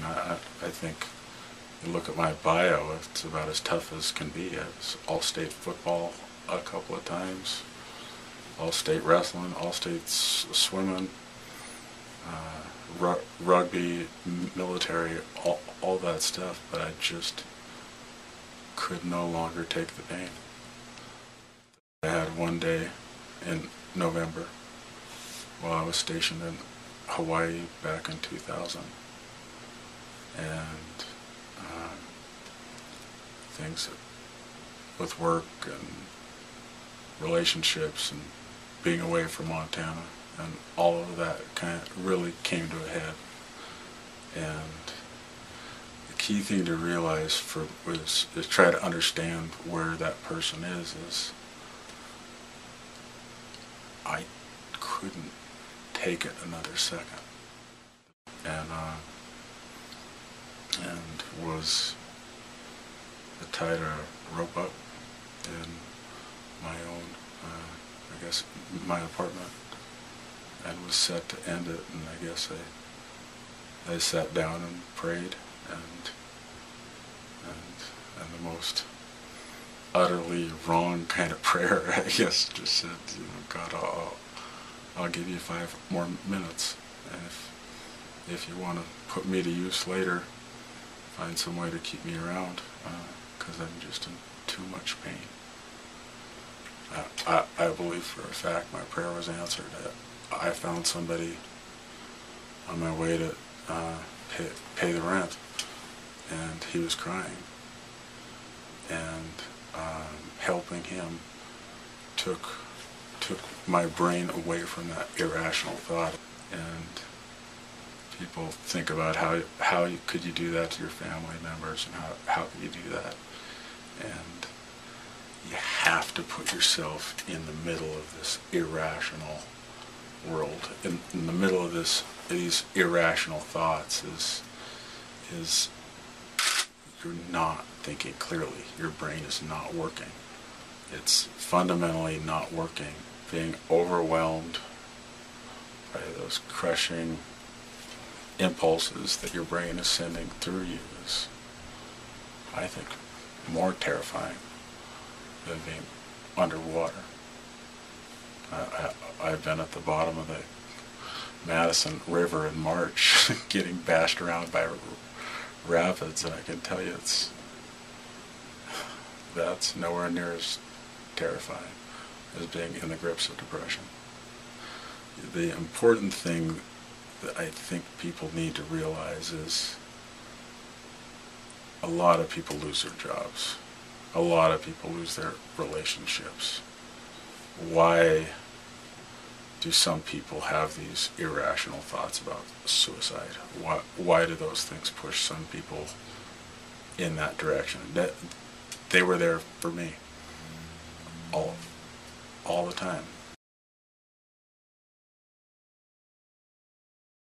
I think you look at my bio, it's about as tough as can be. I was all-state football a couple of times, all-state wrestling, all-state swimming, rugby, military, all that stuff, but I just could no longer take the pain. I had one day in November while I was stationed in Hawaii back in 2000, and things with work and relationships and being away from Montana and all of that kind of really came to a head. And the key thing to realize is try to understand where that person is I couldn't take it another second, and was tied a rope up in my own, I guess, my apartment, and was set to end it. And I guess I sat down and prayed, and the most utterly wrong kind of prayer, I guess, just said, you know, God, I'll give you 5 more minutes, and if you want to put me to use later, find some way to keep me around, because I'm just in too much pain. I believe for a fact my prayer was answered. I found somebody on my way to pay the rent, and he was crying, and helping him took my brain away from that irrational thought. And people think about how could you do that to your family members, and how could you do that? And you have to put yourself in the middle of this irrational world. In the middle of these irrational thoughts is you're not thinking clearly. Your brain is not working. It's fundamentally not working. Being overwhelmed by those crushing impulses that your brain is sending through you is, I think, more terrifying than being underwater. I've been at the bottom of the Madison River in March getting bashed around by rapids, and I can tell you that's nowhere near as terrifying as being in the grips of depression. The important thing that I think people need to realize is a lot of people lose their jobs. A lot of people lose their relationships. Why do some people have these irrational thoughts about suicide? Why do those things push some people in that direction? They were there for me all the time.